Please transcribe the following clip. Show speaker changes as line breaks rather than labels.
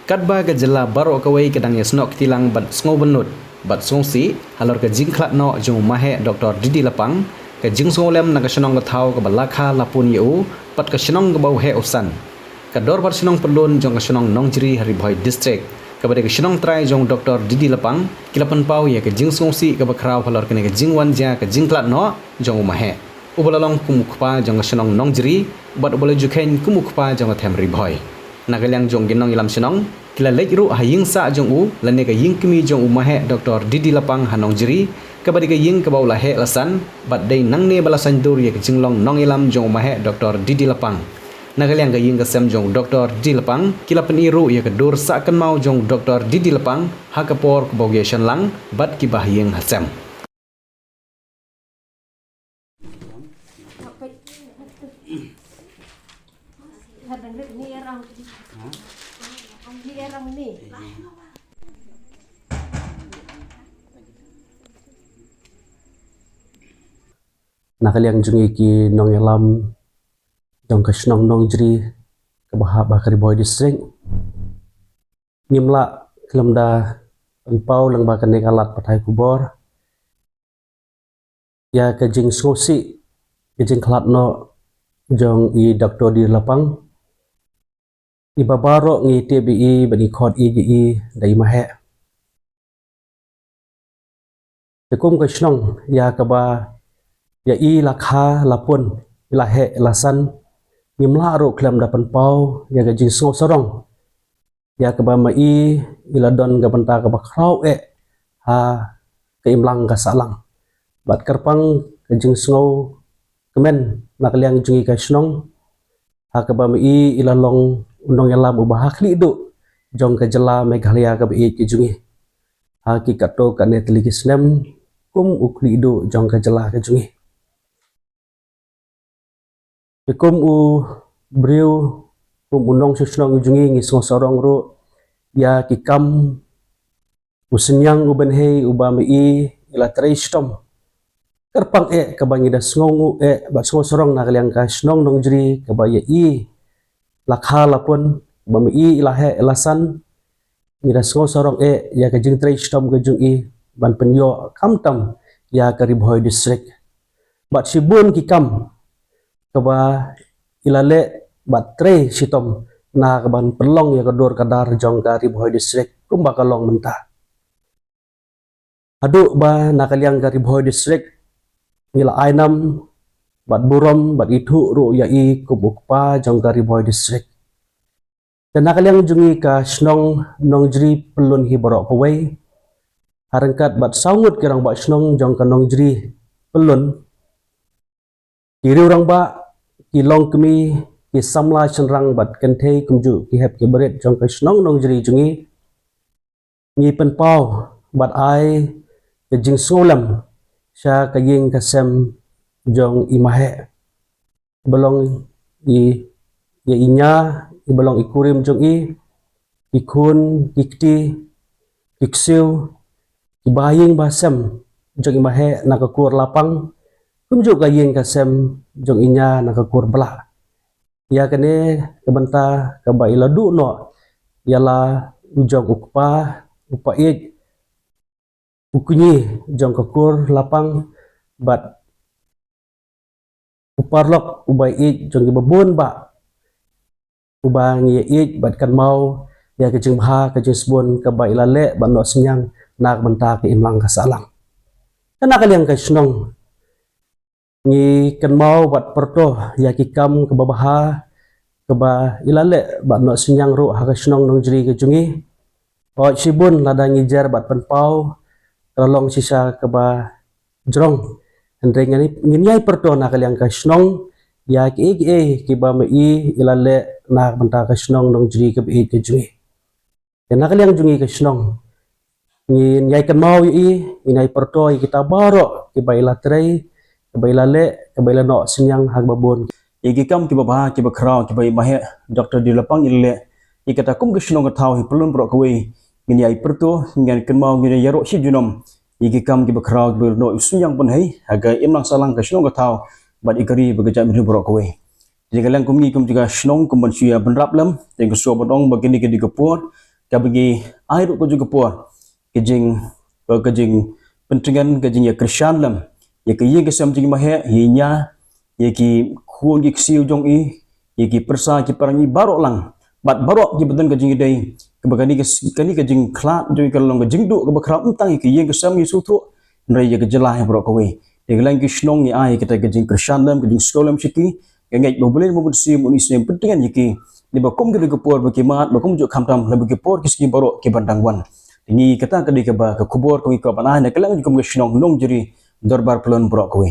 Kadba ke jela baro kawai kedang yasnok tilang bat sngo benut bat songsi halor ke jingklat no jong mahe Dr. Didi Lapang ke jing lem na ke senong ke thau ke balakha lapun yu pat ke senong ke bau he usan ke dor bat senong pelun jong ke senong Nongjri Haribhoi district ke bade ke senong trai jong Dr. Didi Lapang kilapan pau ya ke jing songsi ke bakrau halor ke jing wanja ke jingklat no jong mahe ubalalong kumukpa jong ke senong Nongjri bat ubala jukain kumukpa jong ke them Ribhoi nagalyang jong ginong ilam senong kila lejru haying sa jong u lane ka ying kemi jong u mahe Dr. Didi Lapang Nongjri kabadi ka ying ka baula he lasan bat dai nang ne balasan dur ye jinglong nong ilam jong mahe Dr. Didi Lapang nagalyang ka ying ka sem jong Dr. Didi Lapang kila peniru ye ka dur sa kan mau jong Dr. Didi Lapang ha ka por ka bogye lang bat ki bahyeng hasem
Nakaliang jungi ki nong yalam jong kasnong Nongjri ke bahaba Haribhoi district nimla kelamda empau lang bakan alat patai kubor ya ke jing sosi ke jing klat no jong i Dr. Didi Lapang i babaro ngi TBI bani kod IGI dai mahe tekum kasnong ya ke ba ya i lakha lapun ilahe lasan nimla ro klam dapan pau ya ga jing sorong ya ke ba mai iladon ga banta ga bakrau ha ke imlang ga salang bat kerpang ga jing sngo kemen nakliang jungi ka snong ha ke ba mai ilalong undong yalam ubah khli du jong ka jela Meghalaya ga bi ki jungi ha ki kato ka ne telikisnem kum ukli du jong ka jela ka jungi Ikum u briu unong susnong jungi ngi sorong ro ya kikam usenyang ubenhei ubami ila treistom kerpang kabangi da sngongu bat sorong nakaliang ka snong Nongjri kabaya lakha lapun ubami ilahe elasan ngi da sorong ya ka jing treistom ka jungi ban penyo kamtam ya ka Haribhoi district bat sibun kikam kaba ilale batre sitom na kaban perlong ya kedor kadar jong ka Haribhoi district kumba kalong mentah adu ba nakaliang ka Haribhoi district ngila ainam bat burom bat itu ru ya i kubukpa jong ka Haribhoi district dan nakaliang jungi ka snong Nongjri pelun hi borok pawai harangkat bat saungut kirang bat snong jong ka Nongjri pelun kiri orang ba ki long kemi ki samla chenrang bat kentei kumju ki hep ki beret jong ka snong Nongjri jungi ngi pen pau bat ai ke jing solam sha ka ying ka sem jong imahe belong i ya inya i belong ikurim jong ikun kikti kiksiu ibaying basem jong imahe nakakur lapang kumjuk gayeng kasem jong inya nakakur bela ya kene kebenta kaba iladu no yala ujong ukpa upaik ukunyi jong kakur lapang bat uparlok ubaik jong ibabun ba ubang ye bat kan mau ya kejeng bha kejeng sebun kaba ilale ban no senyang nak benta ke imlang kasalang kana kaliang ka snong ni kan mau bat perto ya kikam ke babaha ke ba ilale bat no senyang ru ha ka snong Nongjri ke jungi o sibun lada ngijar bat penpau tolong sisa ke ba jrong andre ngini perto na kaliang ka snong ya ki ba mai ilale na benta ka snong Nongjri ke bi ke jungi na kaliang jungi ke snong ni nyai kan mau inai perto kita baro ke ba ilatrei kebailale kebaila no senyang hag babon
igi kam ki baba ki bakrao ki bai mahe Dr. Didi Lapang ile ikata kum ke snong thau hi pelun bro kwe ngini ai perto ngan kenmau ngini yaro si junom igi kam ki bakrao ki no senyang pun hai aga imlang salang ke snong thau bat ikari begeja mi bro kwe jadi kalian kum ni kum juga snong kum ban suya benrap lam teng so bodong begini ke digepot bagi air ko juga puar kejing pentingan kejing ya Kristian lam ya ke ye kesam jing mahe hinya ya ki khun ki siu jong i ya ki persa ki parangi barok lang bat barok ki bedan kejing dai kebagani kejing klat jong kalong kejing du ke bakram entang ki ye kesam yi sutru nrai ya kejelah ya bro kowe de lang ki shnong ni ai kita kejing Kristian lam kejing skolam shiki ngai boleh mobun si mun isem pentingan yiki ni bakum ke por bakimat bakum juk khamtam lebih ke por kiski barok ki bandangwan ini kata kadi ke ba ke kubur ko iko panah ne kelang jukum ke shnong nong jeri dorbar pelon brok kowe